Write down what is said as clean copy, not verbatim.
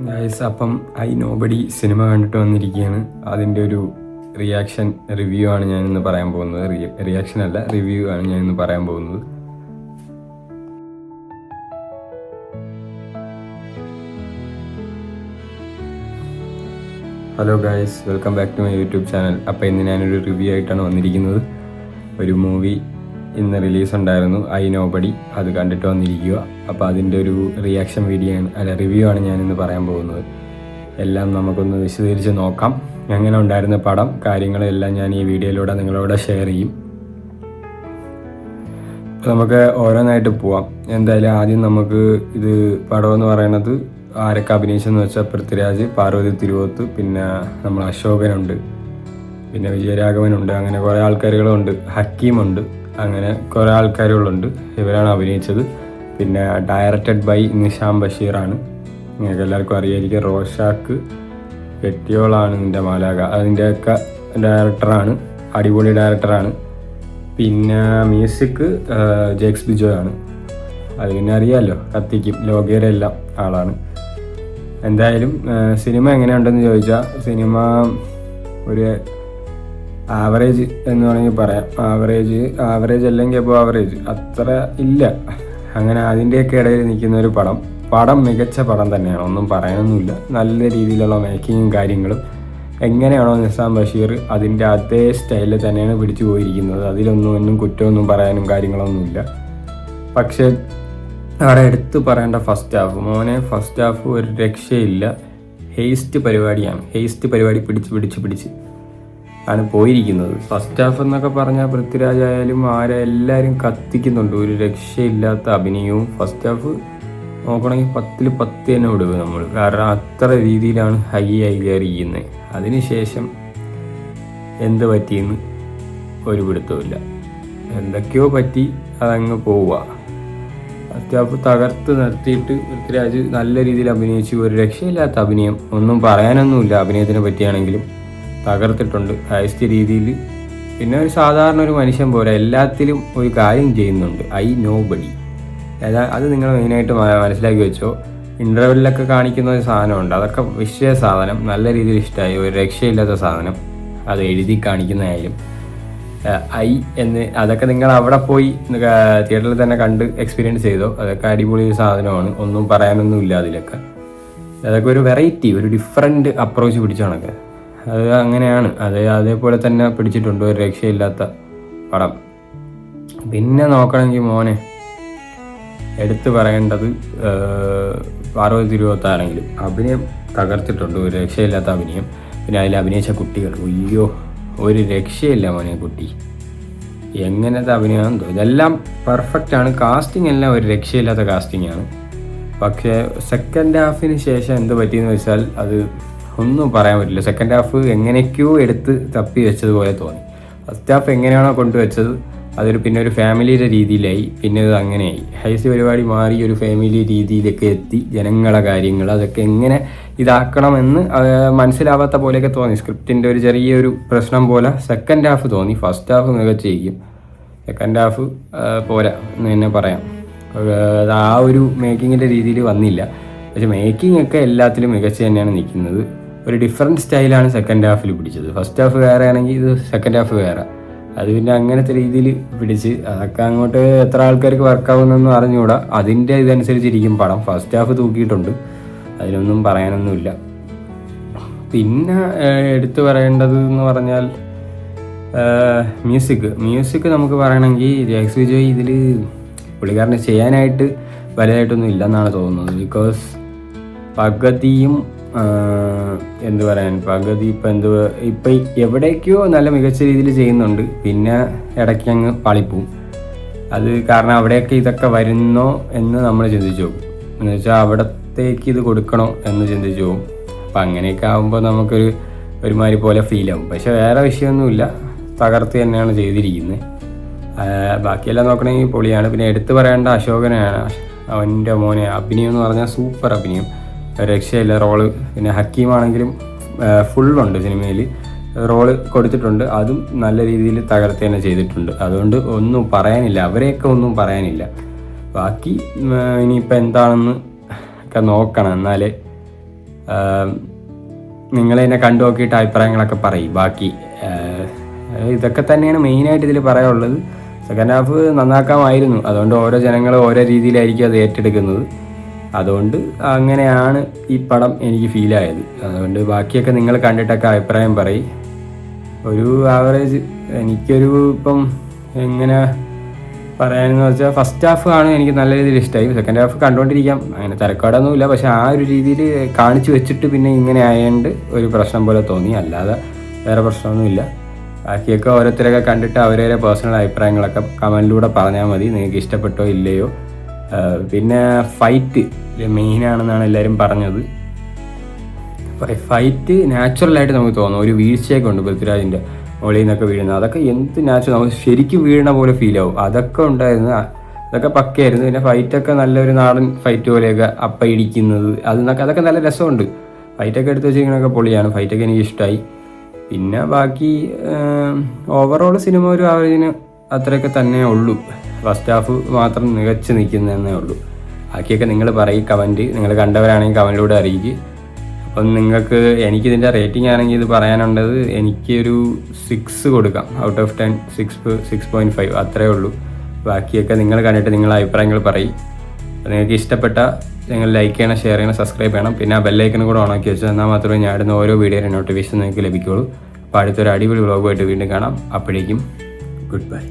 Guys, അപ്പം I nobody cinema കണ്ടിട്ട് വന്നിരിക്കുകയാണ്. അതിൻ്റെ ഒരു റിയാക്ഷൻ റിവ്യൂ ആണ് ഞാനിന്ന് പറയാൻ പോകുന്നത്. റിയാക്ഷൻ അല്ല, റിവ്യൂ ആണ് ഞാനിന്ന് പറയാൻ പോകുന്നത്. Hello guys, welcome back to my YouTube channel. അപ്പോൾ ഇന്ന് ഞാനൊരു റിവ്യൂ ആയിട്ടാണ് വന്നിരിക്കുന്നത്. ഒരു മൂവി ഇന്ന് റിലീസ് ഉണ്ടായിരുന്നു, ഐ നോബഡി. അത് കണ്ടിട്ട് വന്നിരിക്കുക. അപ്പോൾ അതിൻ്റെ ഒരു റിയാക്ഷൻ വീഡിയോ ആണ്, റിവ്യൂ ആണ് ഞാനിന്ന് പറയാൻ പോകുന്നത്. എല്ലാം നമുക്കൊന്ന് വിശദീകരിച്ച് നോക്കാം. എങ്ങനെ ഉണ്ടായിരുന്ന പടം, കാര്യങ്ങളെല്ലാം ഞാൻ ഈ വീഡിയോയിലൂടെ നിങ്ങളോട് ഷെയർ ചെയ്യും. അപ്പോൾ നമുക്ക് ഓരോന്നായിട്ട് പോവാം. എന്തായാലും ആദ്യം നമുക്ക് ഇത് പടം എന്ന് പറയുന്നത് ആരൊക്കെ അഭിനയിച്ചെന്ന് വെച്ചാൽ പൃഥ്വിരാജ്, പാർവതി തിരുവോത്ത്, പിന്നെ നമ്മൾ അശോകനുണ്ട്, പിന്നെ വിജയരാഘവനുണ്ട്, അങ്ങനെ കുറേ ആൾക്കാരുകളുണ്ട്, ഹക്കീമുണ്ട്, അങ്ങനെ കുറേ ആൾക്കാരുകളുണ്ട്. ഇവരാണ് അഭിനയിച്ചത്. പിന്നെ ഡയറക്റ്റഡ് ബൈ നിഷാം ബഷീറാണ്. നിങ്ങൾക്ക് എല്ലാവർക്കും അറിയായിരിക്കും. റോഷാക്ക് കെട്ടിയോളാണ് ഇതിൻ്റെ മാലാക, അതിൻ്റെയൊക്കെ ഡയറക്ടറാണ്. അടിപൊളി ഡയറക്ടറാണ്. പിന്നെ മ്യൂസിക് ജേക്സ് ബിജോയാണ്. അത് പിന്നെ അറിയാമല്ലോ, കത്തിക്കും ലോകേരെല്ലാം ആളാണ്. എന്തായാലും സിനിമ എങ്ങനെയുണ്ടെന്ന് ചോദിച്ചാൽ, സിനിമ ഒരു ആവറേജ് എന്ന് വേണമെങ്കിൽ പറയാം. ആവറേജ് അല്ലെങ്കിൽ അപ്പോൾ ആവറേജ് അത്ര ഇല്ല, അങ്ങനെ അതിൻ്റെയൊക്കെ ഇടയിൽ നിൽക്കുന്ന ഒരു പടം മികച്ച പടം തന്നെയാണ്, ഒന്നും പറയാനൊന്നുമില്ല. നല്ല രീതിയിലുള്ള മേക്കിങ്ങും കാര്യങ്ങളും എങ്ങനെയാണോ നിസാം ബഷീർ അതിൻ്റെ അതേ സ്റ്റൈലിൽ തന്നെയാണ് പിടിച്ചു പോയിരിക്കുന്നത്. അതിലൊന്നും കുറ്റമൊന്നും പറയാനും കാര്യങ്ങളൊന്നുമില്ല. പക്ഷേ അവിടെ എടുത്ത് പറയേണ്ട ഫസ്റ്റ് ഹാഫ് ഒരു രക്ഷയില്ല. ഹേസ്റ്റ് പരിപാടി പിടിച്ച് ആണ് പോയിരിക്കുന്നത്. ഫസ്റ്റ് ഹാഫ് എന്നൊക്കെ പറഞ്ഞാൽ പൃഥ്വിരാജ് ആയാലും എല്ലാവരും കത്തിക്കുന്നുണ്ട്. ഒരു രക്ഷയില്ലാത്ത അഭിനയവും. ഫസ്റ്റ് ഹാഫ് നോക്കണമെങ്കിൽ 10ൽ 10 തന്നെ വിടുക നമ്മൾ, കാരണം അത്ര രീതിയിലാണ് ഹൈ കയറിയിരിക്കുന്നത്. അതിനുശേഷം എന്ത് പറ്റിയെന്ന് ഒരു പിടുത്തമില്ല. എന്തൊക്കെയോ പറ്റി, അതങ്ങ് പോവുക. ഫസ്റ്റ് ഹാഫ് തകർത്ത് നിർത്തിയിട്ട് പൃഥ്വിരാജ് നല്ല രീതിയിൽ അഭിനയിച്ചു. ഒരു രക്ഷയില്ലാത്ത അഭിനയം, ഒന്നും പറയാനൊന്നുമില്ല. അഭിനയത്തിനെ പറ്റിയാണെങ്കിലും തകർത്തിട്ടുണ്ട് ഹൈസ്റ്റ് രീതിയിൽ. പിന്നെ ഒരു സാധാരണ ഒരു മനുഷ്യൻ പോലെ എല്ലാത്തിലും ഒരു കാര്യം ചെയ്യുന്നുണ്ട്. ഐ നോബഡി, അത് നിങ്ങൾ മെയിനായിട്ട് മനസ്സിലാക്കി വെച്ചോ. ഇൻ്റർവെല്ലിലൊക്കെ കാണിക്കുന്ന ഒരു സാധനമുണ്ട്, അതൊക്കെ വിഷയ സാധനം, നല്ല രീതിയിൽ ഇഷ്ടമായി. ഒരു രക്ഷയില്ലാത്ത സാധനം, അത് എഴുതി കാണിക്കുന്നതായാലും ഐ എന്ന്, അതൊക്കെ നിങ്ങൾ അവിടെ പോയി തിയേറ്ററിൽ തന്നെ കണ്ട് എക്സ്പീരിയൻസ് ചെയ്തോ. അതൊക്കെ അടിപൊളി ഒരു സാധനമാണ്, ഒന്നും പറയാനൊന്നുമില്ല അതിലൊക്കെ. അതൊക്കെ ഒരു വെറൈറ്റി, ഒരു ഡിഫറെൻറ്റ് അപ്രോച്ച് പിടിച്ചാണൊക്കെ. അത് അങ്ങനെയാണ്, അതേപോലെ തന്നെ പിടിച്ചിട്ടുണ്ട്. ഒരു രക്ഷയില്ലാത്ത പടം. പിന്നെ നോക്കണമെങ്കിൽ മോനെ എടുത്തു പറയേണ്ടത് പാർവതി തിരുവോത്താണെങ്കിലും അഭിനയം തകർത്തിട്ടുണ്ട്. ഒരു രക്ഷയില്ലാത്ത അഭിനയം. പിന്നെ അതിൽ അഭിനയിച്ച കുട്ടികൾ, അയ്യോ ഒരു രക്ഷയില്ല മോനെ. കുട്ടി എങ്ങനത്തെ അഭിനയമാണെന്ന് തോന്നുന്നു. ഇതെല്ലാം പെർഫെക്റ്റാണ്. കാസ്റ്റിംഗ് എല്ലാം ഒരു രക്ഷയില്ലാത്ത കാസ്റ്റിംഗ് ആണ്. പക്ഷേ സെക്കൻഡ് ഹാഫിന് ശേഷം എന്ത് പറ്റിയെന്ന് വെച്ചാൽ അത് ഒന്നും പറയാൻ പറ്റില്ല. സെക്കൻഡ് ഹാഫ് എങ്ങനെയൊക്കെയോ എടുത്ത് തപ്പി വെച്ചതുപോലെ തോന്നി. ഫസ്റ്റ് ഹാഫ് എങ്ങനെയാണോ കൊണ്ടുവച്ചത് അതൊരു പിന്നെ ഒരു ഫാമിലിയുടെ രീതിയിലായി. പിന്നെ ഇത് അങ്ങനെയായി, ഹൈസ് പരിപാടി മാറി ഒരു ഫാമിലി രീതിയിലൊക്കെ എത്തി. ജനങ്ങളെ കാര്യങ്ങൾ അതൊക്കെ എങ്ങനെ ഇതാക്കണമെന്ന് മനസ്സിലാവാത്ത പോലെയൊക്കെ തോന്നി. സ്ക്രിപ്റ്റിൻ്റെ ഒരു ചെറിയൊരു പ്രശ്നം പോലെ സെക്കൻഡ് ഹാഫ് തോന്നി. ഫസ്റ്റ് ഹാഫ് മികച്ചിരിക്കും, സെക്കൻഡ് ഹാഫ് പോരാ എന്ന് തന്നെ പറയാം. ആ ഒരു മേക്കിങ്ങിൻ്റെ രീതിയിൽ വന്നില്ല. പക്ഷെ മേക്കിംഗ് ഒക്കെ എല്ലാത്തിലും മികച്ച തന്നെയാണ് നിൽക്കുന്നത്. ഒരു ഡിഫറെൻറ്റ് സ്റ്റൈലാണ് സെക്കൻഡ് ഹാഫിൽ പിടിച്ചത്. ഫസ്റ്റ് ഹാഫ് വേറെ ആണെങ്കിൽ ഇത് സെക്കൻഡ് ഹാഫ് വേറെ. അത് പിന്നെ അങ്ങനത്തെ രീതിയിൽ പിടിച്ച് അതൊക്കെ അങ്ങോട്ട് എത്ര ആൾക്കാർക്ക് വർക്കാവുന്നൊന്നും അറിഞ്ഞുകൂടാ. അതിൻ്റെ ഇതനുസരിച്ചിരിക്കും പടം. ഫസ്റ്റ് ഹാഫ് തൂക്കിയിട്ടുണ്ട്, അതിനൊന്നും പറയാനൊന്നുമില്ല. പിന്നെ എടുത്തു പറയേണ്ടത് എന്ന് പറഞ്ഞാൽ മ്യൂസിക് നമുക്ക് പറയണമെങ്കിൽ ജേക്സ് ബിജോയ് ഇതിൽ പുള്ളിക്കാരനെ ചെയ്യാനായിട്ട് വലുതായിട്ടൊന്നും ഇല്ലെന്നാണ് തോന്നുന്നത്. ബിക്കോസ് പകുതിയും ഇപ്പം എവിടേക്കോ നല്ല മികച്ച രീതിയിൽ ചെയ്യുന്നുണ്ട്. പിന്നെ ഇടയ്ക്ക് അങ്ങ് പാളിപ്പോവും. അത് കാരണം അവിടെയൊക്കെ ഇതൊക്കെ വരുന്നോ എന്ന് നമ്മൾ ചിന്തിച്ചു പോകും. എന്ന് വെച്ചാൽ അവിടത്തേക്ക് ഇത് കൊടുക്കണോ എന്ന് ചിന്തിച്ചു പോകും. അപ്പം അങ്ങനെയൊക്കെ ആകുമ്പോൾ നമുക്കൊരു ഒരുമാതിരി പോലെ ഫീലാവും. പക്ഷെ വേറെ വിഷയമൊന്നുമില്ല, തകർത്ത് തന്നെയാണ് ചെയ്തിരിക്കുന്നത്. ബാക്കിയെല്ലാം നോക്കണമെങ്കിൽ പൊളിയാണ്. പിന്നെ എടുത്തു പറയേണ്ട അശോകനാണ്. അവൻ്റെ മോനെ അഭിനയം എന്ന് പറഞ്ഞാൽ സൂപ്പർ അഭിനയം, രക്ഷയില്ല റോള്. പിന്നെ ഹക്കീമാണെങ്കിലും ഫുള്ളുണ്ട് സിനിമയിൽ, റോള് കൊടുത്തിട്ടുണ്ട്. അതും നല്ല രീതിയിൽ തകർത്ത് തന്നെ ചെയ്തിട്ടുണ്ട്. അതുകൊണ്ട് ഒന്നും പറയാനില്ല, അവരെയൊക്കെ ഒന്നും പറയാനില്ല. ബാക്കി ഇനിയിപ്പോൾ എന്താണെന്ന് ഒക്കെ നോക്കണം, എന്നാലേ നിങ്ങളെന്നെ കണ്ടു നോക്കിയിട്ട് അഭിപ്രായങ്ങളൊക്കെ പറയും. ബാക്കി ഇതൊക്കെ തന്നെയാണ് മെയിനായിട്ട് ഇതിൽ പറയാനുള്ളത്. സെക്കൻഡ് ഹാഫ് നന്നാക്കാമായിരുന്നു. അതുകൊണ്ട് ഓരോ ജനങ്ങൾ ഓരോ രീതിയിലായിരിക്കും അത് ഏറ്റെടുക്കുന്നത്. അതുകൊണ്ട് അങ്ങനെയാണ് ഈ പടം എനിക്ക് ഫീലായത്. അതുകൊണ്ട് ബാക്കിയൊക്കെ നിങ്ങൾ കണ്ടിട്ടൊക്കെ അഭിപ്രായം പറയും. ഒരു ആവറേജ് എനിക്കൊരു ഇപ്പം എങ്ങനെ പറയാനെന്ന് വെച്ചാൽ ഫസ്റ്റ് ഹാഫ് ആണ് എനിക്ക് നല്ല രീതിയിൽ ഇഷ്ടമായി. സെക്കൻഡ് ഹാഫ് കണ്ടുകൊണ്ടിരിക്കാം, അങ്ങനെ തിരക്കാടൊന്നുമില്ല. പക്ഷെ ആ ഒരു രീതിയിൽ കാണിച്ചു വെച്ചിട്ട് പിന്നെ ഇങ്ങനെ ആയതുകൊണ്ട് ഒരു പ്രശ്നം പോലെ തോന്നി, അല്ലാതെ വേറെ പ്രശ്നമൊന്നുമില്ല. ബാക്കിയൊക്കെ ഓരോരുത്തരൊക്കെ കണ്ടിട്ട് അവരവരെ പേഴ്സണൽ അഭിപ്രായങ്ങളൊക്കെ കമൻറ്റിലൂടെ പറഞ്ഞാൽ മതി, നിങ്ങൾക്ക് ഇഷ്ടപ്പെട്ടോ ഇല്ലയോ. പിന്നെ ഫൈറ്റ് മെയിനാണെന്നാണ് എല്ലാവരും പറഞ്ഞത്. ഫൈറ്റ് നാച്ചുറലായിട്ട് നമുക്ക് തോന്നും. ഒരു വീഴ്ചയൊക്കെ ഉണ്ട് പൃഥ്വിരാജിൻ്റെ മുകളിൽ നിന്നൊക്കെ വീഴുന്നത്, അതൊക്കെ എന്ത് നാച്ചുറൽ, നമുക്ക് ശരിക്കും വീഴണ പോലെ ഫീൽ ആവും. അതൊക്കെ ഉണ്ടായിരുന്നു, അതൊക്കെ പക്കയായിരുന്നു. പിന്നെ ഫൈറ്റൊക്കെ നല്ലൊരു നാടൻ ഫൈറ്റ് പോലെയൊക്കെ അപ്പ ഇടിക്കുന്നത് അതൊക്കെ നല്ല രസമുണ്ട്. ഫൈറ്റൊക്കെ എടുത്ത് വെച്ചിരിക്കണൊക്കെ പൊളിയാണ്. ഫൈറ്റൊക്കെ എനിക്ക് ഇഷ്ടമായി. പിന്നെ ബാക്കി ഓവറോൾ സിനിമ ഒരു ആവറേജിന് അത്രയൊക്കെ തന്നെ ഉള്ളൂ. ഫസ്റ്റ് ഹാഫ് മാത്രം മികച്ച് നിൽക്കുന്നതന്നേ ഉള്ളൂ. ബാക്കിയൊക്കെ നിങ്ങൾ പറയും, കമൻറ്റ് നിങ്ങൾ കണ്ടവരാണെങ്കിൽ കമൻറ്റിലൂടെ അറിയിക്കുക. അപ്പം നിങ്ങൾക്ക് എനിക്കിതിൻ്റെ റേറ്റിംഗ് ആണെങ്കിൽ ഇത് പറയാനുള്ളത്, എനിക്കൊരു 6 കൊടുക്കാം. ഔട്ട് ഓഫ് 10 6.5 അത്രയേ ഉള്ളൂ. ബാക്കിയൊക്കെ നിങ്ങൾ കണ്ടിട്ട് നിങ്ങളുടെ അഭിപ്രായങ്ങൾ പറയും. നിങ്ങൾക്ക് ഇഷ്ടപ്പെട്ട നിങ്ങൾ ലൈക്ക് ചെയ്യണം, ഷെയർ ചെയ്യണം, സബ്സ്ക്രൈബ് ചെയ്യണം. പിന്നെ ആ ബെല്ലൈക്കനും കൂടെ ഓണാക്കി വെച്ചാൽ എന്നാൽ മാത്രമേ ഞാൻ ഇടുന്ന ഓരോ വീഡിയോയുടെ നോട്ടിഫിക്കേഷൻ നിങ്ങൾക്ക് ലഭിക്കുകയുള്ളൂ. അപ്പോൾ അടുത്തൊരു അടിപൊളി വ്ളോഗുമായിട്ട് വീണ്ടും കാണാം. അപ്പോഴേക്കും ഗുഡ് ബൈ.